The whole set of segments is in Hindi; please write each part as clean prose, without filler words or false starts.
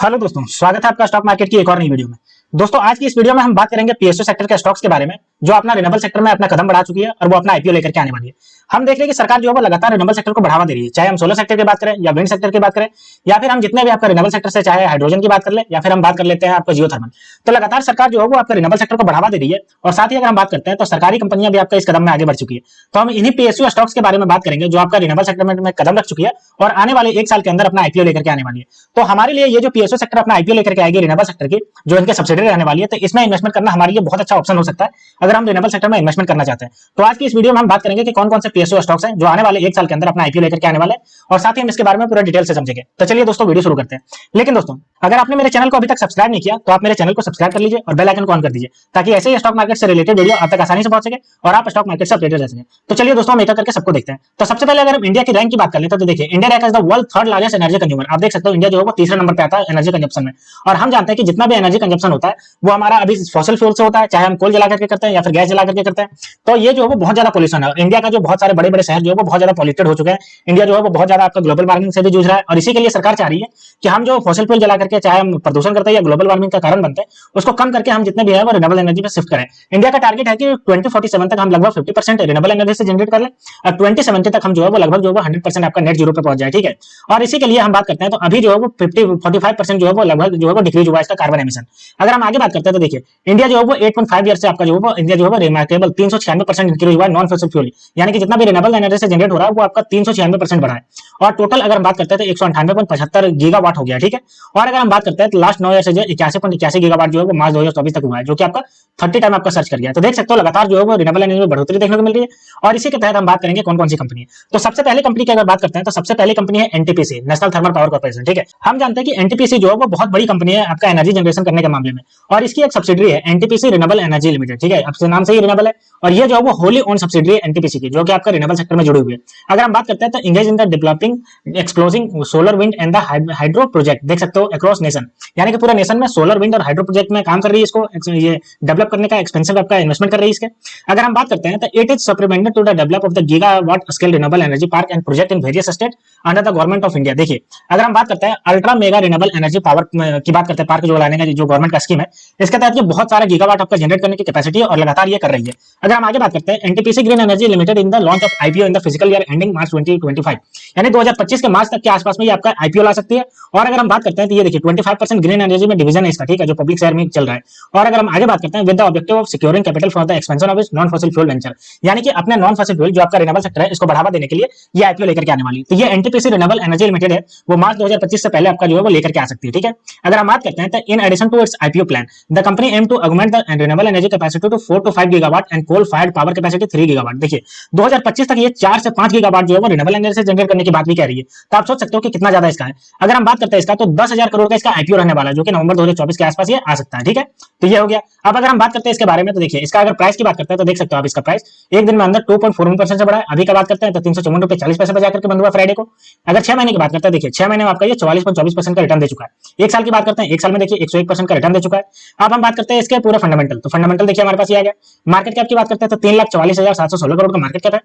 हेलो दोस्तों, स्वागत है आपका स्टॉक मार्केट की एक और नई वीडियो में। दोस्तों, आज की इस वीडियो में हम बात करेंगे पीएसयू सेक्टर के स्टॉक्स के बारे में, जो अपना रिन्यूएबल सेक्टर में अपना कदम बढ़ा चुकी है और वो अपना आईपीओ लेकर के आने वाली है। हम देख रहे हैं कि सरकार जो है वो लगातार रिन्यूएबल सेक्टर को बढ़ावा दे रही है, चाहे हम सोलर सेक्टर की बात करें या विंड सेक्टर की बात करें, या फिर हम जितने भी आपका रिन्यूएबल सेक्टर से चाहे हाइड्रोजन की बात कर ले या फिर हम बात कर लेते हैं आपका जियो थर्मल। तो लगातार सरकार जो है वो आपका रिन्यूएबल सेक्टर को बढ़ावा दे रही है। और साथ ही अगर हम बात करते हैं तो सरकारी कंपनियां भी आपका इस कदम में आगे बढ़ चुकी है। तो हम इन्हीं पीएसयू स्टॉक्स के बारे में बात करेंगे जो आपका रिन्यूएबल सेक्टर में कदम रख चुकी है और आने वाले एक साल के अंदर अपना आईपीओ लेकर के आने वाली है। तो हमारे लिए ये जो पीएसयू सेक्टर अपना आईपीओ लेकर के आएगी रिन्यूएबल सेक्टर की, जो इनके सब्सिडरी रहने वाली है, तो इसमें इन्वेस्टमेंट करना हमारे लिए बहुत अच्छा ऑप्शन हो सकता है अगर हम रिन्यूएबल सेक्टर में इन्वेस्टमेंट करना चाहते हैं। तो आज की इस वीडियो में हम बात करेंगे कि कौन कौन से पीएसयू स्टॉक्स हैं जो आने वाले एक साल के अंदर अपना आईपीओ लेकर के आने वाले हैं, और साथ ही हम इसके बारे में पूरा डिटेल से समझेंगे। तो चलिए दोस्तों, वीडियो शुरू करते हैं। लेकिन दोस्तों, अगर आपने मेरे चैनल को अभी तक सब्सक्राइब नहीं किया तो आप मेरे चैनल को सब्सक्राइब कर लीजिए और बेल आइकन को ऑन कर दीजिए, ताकि ऐसे ही स्टॉक मार्केट से रिलेटेड वीडियो आप तक आसानी से पहुंच सके और आप स्टॉक मार्केट से अपडेटेड रह सकें। तो चलिए दोस्तों, हम एक करके सबको देखते हैं। तो सबसे पहले अगर हम इंडिया की रैंक की बात कर लेते हैं तो देखिए, India rank as the world third largest energy consumer. आप देख सकते हो इंडिया जो है वो तीसरे नंबर पे आता है एनर्जी कंजप्शन में। और हम जानते हैं कि जितना भी एनर्जी कंजप्शन होता है वो हमारा अभी फॉसिल फ्यूल से होता है, चाहे हम कोल जला करके करते हैं या फिर गैस जला करके करते हैं। तो ये जो है वो बहुत ज्यादा पॉल्यूशन है। इंडिया का जो बहुत सारे बड़े बड़े शहर जो है वो बहुत ज्यादा पॉल्यूटेड हो चुके हैं। इंडिया जो है वो बहुत ज्यादा आपका ग्लोबल वार्मिंग से भी जूझ रहा है, और इसी के लिए सरकार चाह रही है कि हम जो फॉसिल फ्यूल जला करके चाहे हम प्रदूषण करते हैं या ग्लोबल वार्मिंग का कारण बनते हैं, उसको कम करके हम जितने भी है वो रिन्यूएबल एनर्जी में शिफ्ट करें। इंडिया का टारगेट है कि 2047 तक हम लगभग 50% रिन्यूएबल एनर्जी से जनरेट कर लें और 2070 तक हम जो है वो लगभग जो है 100% आपका नेट जीरो पे पहुंच जाए। ठीक है। और इसी के लिए हम बात करते हैं तो अभी जो है वो 45% जो है वो लगभग जो है वो डिक्रीज हुआ है इसका कार्बन एमिशन। अगर हम आगे बात करते हैं तो देखिए, इंडिया जो है वो 8.5 ईयर से आपका जो है वो इंडिया जो है वो रिमार्केबल 396% इंक्रीज हुआ है नॉन फॉसिल फ्यूल, यानी कि जितना भी रिन्यूएबल एनर्जी से जनरेट हो रहा है वो आपका 396% बढ़ा है। और टोटल अगर हम बात करते हैं तो 198.75 गीगावाट हो गया। ठीक है। और अगर हम बात करते हैं तो लास्ट 9 ईयर से जो 81.81 गीगावाट जो है वो मार्च 2024 तक हुआ है, जो कि आपका 30 टाइम आपका सर्च कर गया है। तो देख सकते हो लगातार जो है वो रिन्यूएबल एनर्जी में बढ़ोतरी देखने को मिल रही है। और इसी के तहत हम बात करेंगे कौन कौन सी कंपनी है। तो सबसे पहले कंपनी की अगर बात करते हैं तो सबसे पहली कंपनी है NTPC, national thermal power corporation. ठीक है। हम जानते हैं कि एनटीपीसी जो है वो बहुत बड़ी कंपनी है आपका एनर्जी जनरेशन करने के मामले में, और इसकी एक सब्सिडरी है एनटीपीसी रिन्यूएबल एनर्जी लिमिटेड। ठीक है। अब से नाम से ही रिन्यूएबल है, और ये जो है वो होली ओन सब्सिडरी है एनटीपीसी की, जो कि आपका रिन्यूएबल सेक्टर में जुड़ी हुई है। अगर हम बात करते हैं तो engage in the developing exploding solar wind and the hydro project, देख सकते हो अक्रॉस नेशन, यानी कि पूरे नेशन में सोलर विंड और हाइड्रो प्रोजेक्ट में काम कर रही है। इसको ये डेवलप करने का एक्सपेंसिव आपका इन्वेस्टमेंट कर रही है इसके। अगर हम बात करते हैं तो it is supplemented to the develop of the gigawatt scale renewable energy park and project in various state under the government of India. देखिए, अगर हम बात करते हैं ultra mega renewable energy power की बात करते हैं, पार्क जो लाने का जो गवर्नमेंट का स्कीम है, इसके तहत ये बहुत सारा गीगावाट आपका जनरेट करने की कैपेसिटी है और लगातार ये कर रही है। अगर हम आगे बात करते हैं NTPC green energy limited in the launch of IPO in the physical year ending मार्च 2025, यानी 2025 के मार्च तक के आसपास में ये आपका आईपीओ ला सकती है। और अगर हम बात करते हैं तो ये देखिए 25% ग्रीन एनर्जी में डिवीजन है इसका। ठीक है, जो पब्लिक शेयर में चल रहा है। और अगर हम आगे बात करते हैं with the objective of securing capital for the expansion of its non fossil fuel venture, यानी कि अपने नॉन फॉसिल फ्यूल जो आपका रिन्यूएबल सेक्टर है इसको बढ़ावा देने के लिए ये आईपीओ लेकर के आने वाली है। तो ये एनटीपीसी रिन्यूएबल एनर्जी लिमिटेड है, वो मार्च 2025 से पहले आपका जो है वो लेकर के आ सकती है। ठीक है। अगर हम बात करते हैं तो in addition to its IPO plan the company aim to augment the renewable energy capacity to 4 to 5 gigawatt and coal fired power capacity 3 gigawatt. देखिए, 2025 तक ये 4 से 5 गीगावाट जो है वो रिन्यूएबल एनर्जी से जनरेट करने की बात भी कह रही है। तो आप सोच सकते हो कि कितना ज्यादा इसका है। अगर हम बात करते हैं इसका तो 10,000 करोड़ का इसका आईपीओ रहने वाला है, जो कि नवंबर 2024 के आसपास ये आ सकता है। ठीक है। तो ये हो गया। अब अगर हम बात करते हैं इसके बारे में तो देखिए, इसका अगर प्राइस की बात करते हैं तो देख सकते हो आप इसका प्राइस एक दिन में अंदर 2.41% से बढ़ा है। अभी का बात करते हैं तो 354 रुपए 40 पैसे बचा करके बंद हुआ फ्राइडे को। अगर 6 महीने की बात करते हैं, देखिए 6 महीने में आपका ये 44.24% का रिटर्न दे चुका है। एक साल की बात करते हैं, एक साल में देखिए 101% का रिटर्न दे चुका है। अब हम बात करते हैं इसके पूरे फंडामेंटल, तो फंडामेंटल देखिए हमारे पास ये आ गया। मार्केट कैप की बात करते हैं तो 3,44,716 करोड़ का मार्केट कैप है।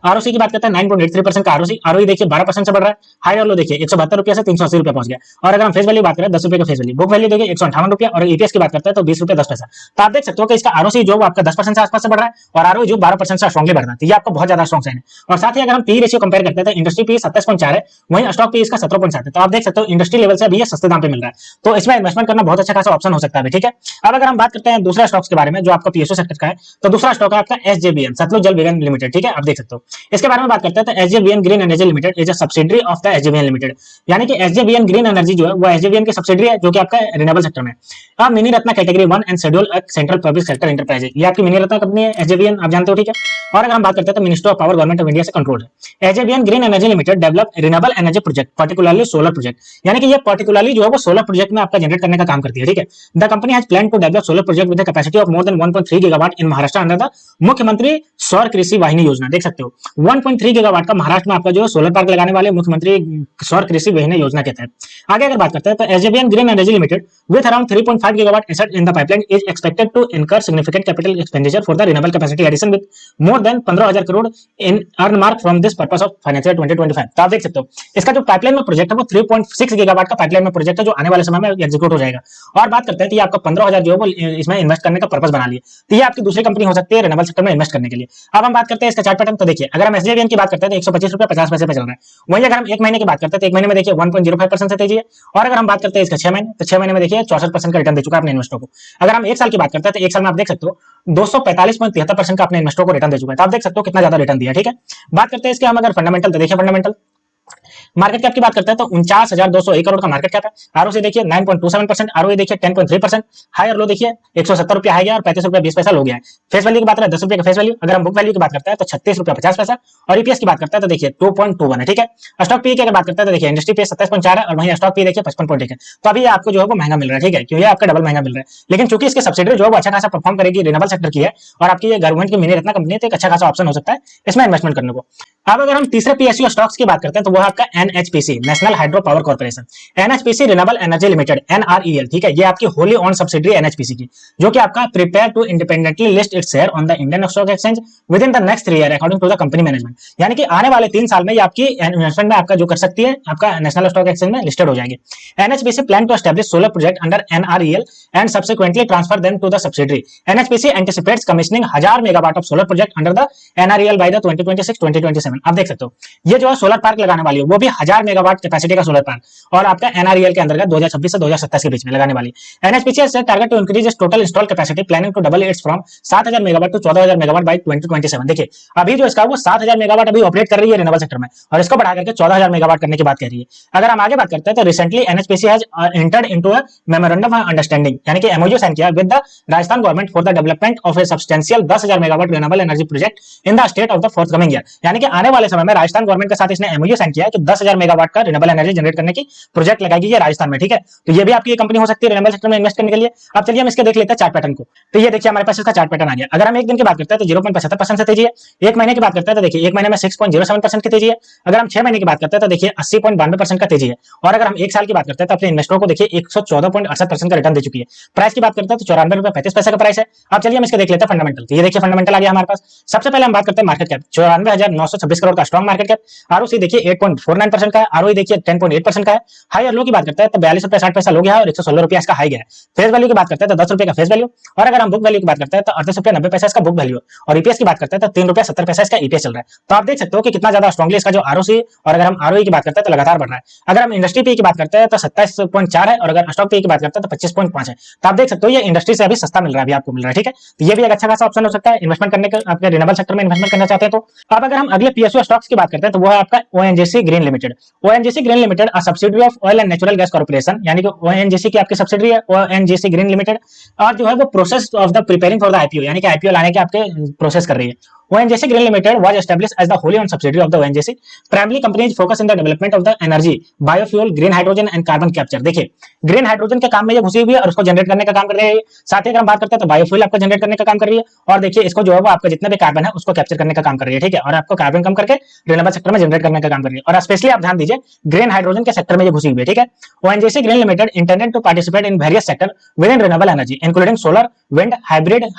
आरओसी की बात करते हैं 9.83% का आरओसी। आरओई देखिए 12% से बढ़ रहा है। हाई और लो देखिए 172 रुपया से 380 रुपया पहुंच गया। और अगर हम फेस वैल्यू बात करें 10 रुपए का फेस वैल्यू, बुक वैल्यू देखिए 158 रुपया, और ईपीएस की बात करते हैं तो 20 रुपया 10 पैसा। तो आप देख सकते हो कि इसका आरओसी जो आपका 10% से आसपास से बढ़ रहा है और आरओई जो 12% से स्ट्रांगली बढ़ रहा है। तो ये आपको बहुत ज्यादा स्ट्रांग साइन है। और साथ ही अगर हम पी रेशियो कंपेयर करते हैं तो इंडस्ट्री पी 27.4 है, वहीं स्टॉक पी इसका 17.7 है। तो आप देख सकते हो इंडस्ट्री लेवल से अभी ये सस्ते दाम पे मिल रहा है। तो इसमें इन्वेस्टमेंट करना बहुत अच्छा खासा ऑप्शन हो सकता है। ठीक है। अब अगर हम बात करते हैं दूसरा स्टॉक्स के बारे में जो आपका पीएसयू सेक्टर का है, तो दूसरा स्टॉक है आपका एसजेवीएन, सतलुज जल विज्ञान लिमिटेड। ठीक है। आप देख सकते हो इसके बारे में बात करते हैं तो SJVN green energy limited is a subsidiary of the SJVN limited, यानी कि एसजेवीएन ग्रीन एनर्जी जो है वो एसजेवीएन की सब्सिडरी है, जो कि आपका रिन्यूएबल सेक्टर में है। Mini Ratna category 1 and schedule central public sector enterprise है। ये आपकी मिनी रत्न कंपनी है एसजेवीएन, आप जानते हो। ठीक है। और अगर हम बात करते हैं तो ministry of power government of India से कंट्रोल है। SJVN green energy limited develop renewable energy project, particularly solar project, यानी कि ये पर्टिकुलरली जो है वो सोलर प्रोजेक्ट में आपका जनरेट करने का काम करती है। ठीक है। The company has plan to develop solar project with the capacity of more than 1.3 gigawatt in Maharashtra under the Mukhyamantri Saur कृषि वाहिनी योजना। देख सकते सकते हो 1.3 गीगावाट का महाराष्ट्र में आपका जो सोलर पार्क लगाने वाले मुख्यमंत्री सौर कृषि वहन योजना के तहत। आगे अगर बात करते हैं तो SJVN green energy limited with around 3.5 gigawatt asset in the pipeline is expected to incur significant capital expenditure for the renewable capacity addition with more than 15,000 crore in earmark from this purpose of financial 2025। तो आप देख सकते हो इसका जो पाइपलाइन में प्रोजेक्ट है वो 3.6 गीगावाट का पाइपलाइन में प्रोजेक्ट है जो आने वाले समय में एग्जीक्यूट हो जाएगा। और बात करते हैं कि आपका 15,000 जो है वो इसमें इन्वेस्ट करने का पर्पस बना लिया, तो ये आपकी दूसरी कंपनी हो सकती है रिन्यूएबल सेक्टर में इन्वेस्ट करने के लिए। अब हम बात करते हैं इसका चार्ट पैटर्न। तो देखिए अगर हम एसजेवीएन की बात करते हैं तो 125 रुपये 50 पैसे पे चल रहा है। वहीं अगर हम एक महीने की बात करते हैं तो एक महीने में देखिए 1.05% से तेजी है। और अगर हम बात करते हैं इसका 6 महीने तो 6 महीने में देखिए 64% का रिटर्न दे चुका है अपने इन्वेस्टर को। अगर हम एक साल की बात करते हैं तो एक साल में आप देख सकते हो 245.73% का अपने इन्वेस्टर को रिटर्न दे चुका है। तो आप देख सकते हो कितना ज्यादा रिटर्न दिया। ठीक है, बात करते हैं इसके हम अगर फंडामेंटल तो देखिए फंडामेंटल मार्केट कैप की बात करते हैं तो 49,201 करोड़ का मार्केट कैप है। आरओसी देखिए 9.27%, आरओई देखिए 10.3%, हाई और लो देखिए 170 रुपया हाई गया और 35 रुपया 20 पैसा लो गया है। फेस वैल्यू की बात करें 10 रुपये का फेस वैल्यू। अगर हम बुक वैल्यू की बात करते हैं तो 36 रुपया 50 पैसा और ईपीएस की बात करते हैं तो देखिए 2.21 है। ठीक है, स्टॉक पी की अगर बात करते हैं तो देखिए इंडस्ट्री पे 27.4 है और वहीं स्टॉक पी देखिए 55.1 है। तो अभी आपको जो है वो महंगा मिल रहा है। ठीक है, क्यों ये आपका डबल महंगा मिल रहा है, लेकिन चूंकि इसके सब्सिडरी जो है वो अच्छा खासा परफॉर्म करेगी, रिन्यूएबल सेक्टर की है और आपकी ये गवर्नमेंट की मिनी रत्ना कंपनी है, तो एक अच्छा खासा ऑप्शन हो सकता है इसमें इन्वेस्टमेंट करने को। अब अगर हम तीसरे पीएसयू स्टॉक्स की बात करते हैं तो वो आपका NHPC national hydro power corporation, NHPC renewable energy limited NREL. ठीक है, ये आपकी होली ओन सब्सिडरी एनएचपीसी की, जो कि आपका prepare to independently list its share on the Indian stock exchange within the next 3 year according to the company management. यानी कि आने वाले 3 साल में ये आपकी इन्वेस्टमेंट में आपका जो कर सकती है आपका नेशनल स्टॉक एक्सचेंज में लिस्टेड हो जाएगी। NHPC plan to establish solar project under NREL and subsequently transfer them to the subsidiary. NHPC anticipates commissioning 1000 megawatt of solar project under the NREL by the 2026-2027। आप देख सकते हो ये जो है सोलर पार्क लगाने वाली है वो भी 1000 मेगावाट कैपेसिटी का सोलर पार्क और आपका एनआरईएल के अंतर्गत 2026 से 2027 के बीच में लगाने वाली है। एनएचपीसी से target to increase its total install capacity planning to double its from 7000 megawatt to 14000 megawatt by 2027। देखिए अभी जो इसका वो 7000 मेगावाट अभी ऑपरेट कर रही है रिन्यूएबल सेक्टर में और इसको बढ़ा करके 14000 मेगावाट करने की बात कर रही है। अगर हम आगे बात करते हैं तो recently NHPC has entered into a memorandum of understanding यानी कि एमओयू साइन किया with the Rajasthan government for the development of a substantial 10000 megawatt renewable energy project in the state of the forthcoming year. यानी कि आने वाले समय में राजस्थान गवर्नमेंट के साथ इसने एमओयू साइन किया है कि 10,000 मेगावाट का रिन्यूएबल एनर्जी जनरेट करने की प्रोजेक्ट लगाएगी ये राजस्थान में। ठीक है, तो ये भी आपकी कंपनी हो सकती है रिन्यूएबल सेक्टर में इन्वेस्ट करने के लिए। अब चलिए हम इसके देख लेते हैं चार्ट पैटर्न को। तो ये देखिए हमारे पास इसका चार्ट पैटर्न आ गया। अगर हम एक दिन की बात करते हैं तो 0.75% से तेजी है। एक महीने की बात करते हैं तो देखिए एक महीने में 6.07% की तेजी है। अगर हम 6 महीने की बात करते हैं तो देखिए 80.92% का तेजी है। और अगर हम एक साल की बात करते हैं तो अपने इन्वेस्टरों को देखिए 114.68% का रिटर्न दे चुकी है। प्राइस की बात करते हैं तो 94 रुपये 35 पैसे का प्राइस है। अब चलिए हम इसके देख लेते हैं फंडामेंटल। तो ये देखिए फंडामेंटल आ गया हमारे पास। सबसे पहले हम बात करते हैं मार्केट कैप 94,926 करोड़ का स्ट्रॉन्ग मार्केट कैप। आरओसी देखिए 8.49% का है, आरओई देखिए 10.8% का है। हाई और लो की बात करते हैं तो 42 रुपये 60 पैसा लो गया है और 116 रुपया इसका हाई गया है। फेस वैल्यू की बात करते हैं तो 10 रुपये का फेस वैल्यू। और अगर हम बुक वैल्यू की बात करते हैं तो 38 रुपया 90 पैसा इसका बुक वैल्यू और ईपीएस की बात करते हैं तो 3 रुपया 70 पैसा इसका ईपीएस चल रहा है। तो आप देख सकते हो कि कितना ज्यादा स्ट्रांगली इसका जो आरओसी और अगर हम आरओई की बात करते हैं तो लगातार बढ़ रहा है। अगर हम इंडस्ट्री पी की बात करते हैं तो 27.4 है और अगर स्टॉक पी की बात करते हैं तो 25.5 है। तो आप देख सकते हो ये इंडस्ट्री से अभी सस्ता मिल रहा है, अभी आपको मिल रहा है। ठीक है, तो ये भी एक अच्छा खासा ऑप्शन हो सकता है इन्वेस्टमेंट करने का, आपके रिन्यूएबल सेक्टर में इन्वेस्टमेंट करना चाहते हैं तो। अब अगर हम अगले पीएसयू स्टॉक्स की बात करते हैं तो वो है आपका ONGC green limited. ONGC green limited a subsidiary of oil and natural gas corporation, यानी कि ओएनजीसी की आपकी सब्सिडियरी है ओएनजीसी ग्रीन लिमिटेड और जो है वो process of the preparing for the IPO, यानी कि आईपीओ लाने के आपके प्रोसेस कर रही है। ONGC Green Limited was established as the wholly owned subsidiary of the ONGC. Primarily, company is focused in the development of the energy, biofuel, green hydrogen and carbon capture. देखिए, ग्रीन हाइड्रोजन के काम में ये घुसी हुई है और उसको जनरेट करने का काम कर रही है। साथ ही अगर हम बात करते हैं तो बायोफ्यूल आपका जनरेट करने का काम कर रही है और देखिए इसको जो है वो आपका जितना भी कार्बन है उसको कैप्चर करने का काम कर रही है। ठीक है, और आपको कार्बन कम करके रिन्यूएबल सेक्टर में जनरेट करने का काम कर रही है और स्पेशली आप ध्यान दीजिए ग्रीन हाइड्रोजन के सेक्टर में ये घुसी हुई है। ठीक है, ONGC Green Limited intended to participate in various sector within renewable energy, including solar, wind, hybrid,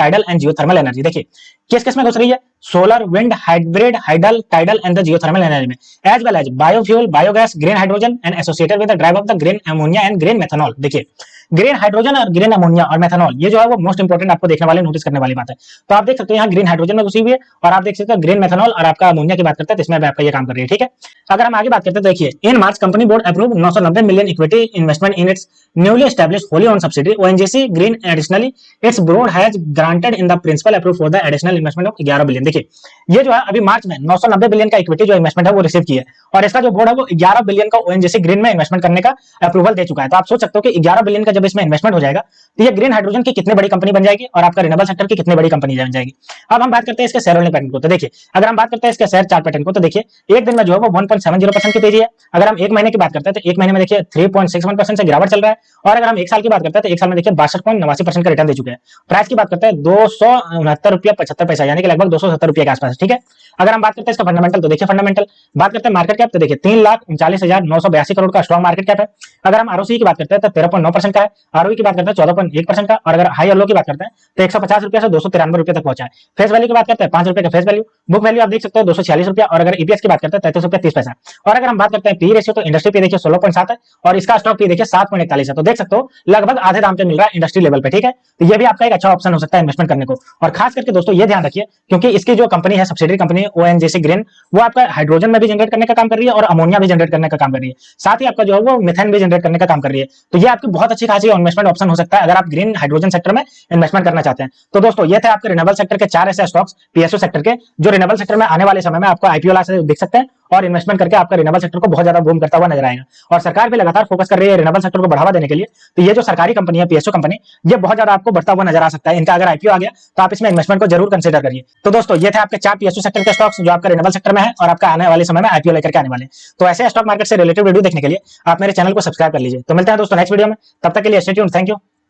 tidal and geothermal energy. देखिए किस में घुस रही है? Solar, wind, hybrid, hydel, tidal and the geothermal energy में, as well as biofuel, biogas, green hydrogen and associated with the drive of the green ammonia and green methanol. देखिए ग्रीन हाइड्रोजन और ग्रीन अमोनिया और मेथनॉल ये जो है वो मोस्ट इंपोर्टेंट आपको देखने वाले नोटिस करने वाली बात है। तो आप देख सकते हो यहाँ ग्रीन हाइड्रोजन में घुसी हुई है और आप देख सकते हो ग्रीन मेथनॉल और आपका अमोनिया की बात करते हैं तो इसमें आपका ये काम कर रही है। ठीक है, अगर हम आगे बात करते हैं देखिए in March company board approve 990 million equity investment in its newly established wholly owned subsidiary ONGC green. Additionally its board has granted in the principle approve for the additional investment of 11 billion. देखिए ये जो है अभी मार्च में 990 बिलियन का इक्विटी जो इन्वेस्टमेंट है वो रिसीव की है और इसका जो बोर्ड है वो 11 बिलियन का ओएनजीसी ग्रीन में इन्वेस्टमेंट करने का अप्रूवल दे चुका है। तो आप सोच सकते हो कि 11 बिलियन का जब इसमें इन्वेस्टमेंट हो जाएगा तो ये ग्रीन हाइड्रोजन की कितनी बड़ी कंपनी बन जाएगी और आपका रिन्यूएबल सेक्टर की कितनी बड़ी कंपनी बन जाएगी। अब हम बात करते हैं इसके शेयर होल्डिंग पैटर्न को। तो देखिए अगर हम बात करते हैं इसके शेयर चार्ट पैटर्न को तो देखिए एक दिन में जो है वो 1.70% की तेजी है। अगर हम एक महीने की बात करते हैं तो एक महीने में देखिए 3.61% से गिरावट चल रहा है और अगर हम एक साल की बात करते हैं तो एक साल में देखिए 62.89% का रिटर्न दे चुके हैं। प्राइस की बात करते हैं 269 रुपया 75 पैसा यानी कि लगभग 270 रुपए के आसपास है, ठीक है। अगर हम बात करते हैं इसका फंडामेंटल, तो देखिए फंडामेंटल बात करते हैं मार्केट कैप, तो देखिए 3,39,982 करोड़ का स्ट्रॉन्ग मार्केट कैप है। अगर हम आरओसी की बात करते हैं तो 13.9% का है, आरओई की बात करते हैं 14.1% का, और अगर हाई और लो की बात करते हैं तो 150 रुपए से 293 रुपए तक पहुंचा है। फेस वैल्यू की बात करते हैं 5 रुपए का फेस वैल्यू, बुक वैल्यू आप देख सकते हो 246 रुपया, और अगर ईपीएस की बात करते हैं 33 रुपया 30 पैसा। और अगर हम बात करते हैं पी रेशियो, तो इंडस्ट्री पी देखिए 16.7 है और इसका स्टॉक पी देखिए 7.41 है। तो देख सकते हो लगभग आधे दाम पे मिल रहा है इंडस्ट्री लेवल पे, ठीक है। तो ये भी आपका एक अच्छा ऑप्शन हो सकता है इन्वेस्टमेंट करने को। और खास करके दोस्तों ये ध्यान रखिए, क्योंकि इसकी जो कंपनी है सब्सिडरी कंपनी ओएनजीसी ग्रीन, वो आपका हाइड्रोजन में भी जनरेट करने का काम कर रही है और अमोनिया भी जनरेट करने का काम कर रही है, साथ ही आपका जो है वो मिथेन भी जनरेट करने का काम कर रही है। तो ये आपकी बहुत अच्छी खासी इन्वेस्टमेंट ऑप्शन हो सकता है अगर आप ग्रीन हाइड्रोजन सेक्टर में इन्वेस्टमेंट करना चाहते हैं। तो दोस्तों ये थे आपके रिन्यूएबल सेक्टर के 4 ऐसे स्टॉक्स पीएसयू सेक्टर के, जो रिन्यूएबल सेक्टर में आने वाले समय में आपको आईपीओ से दिख सकते हैं और इन्वेस्टमेंट करके आपका रिन्यूएबल सेक्टर को बहुत ज्यादा बूम करता हुआ नजर आएगा। और सरकार भी लगातार फोकस कर रही है रिन्यूएबल सेक्टर को बढ़ावा देने के लिए। तो ये जो सरकारी कंपनी है पीएसयू कंपनी, ये बहुत ज्यादा आपको बढ़ता हुआ नजर आ सकता है। इनका अगर आईपीओ आ गया तो आप इसमें इन्वेस्टमेंट को जरूर कंसीडर करिए। तो दोस्तों ये थे आपके 4 पीएसयू सेक्टर के स्टॉक्स जो आपका रिन्यूएबल सेक्टर में है और आपका आने वाले समय में आईपीओ लेकर के आने वाले। तो ऐसे स्टॉक मार्केट से रिलेटेड वीडियो देखने के लिए आप मेरे चैनल को सब्सक्राइब कर लीजिए। तो मिलते हैं दोस्तों नेक्स्ट वीडियो में, तब तक के लिए स्टे ट्यून्ड, थैंक यू।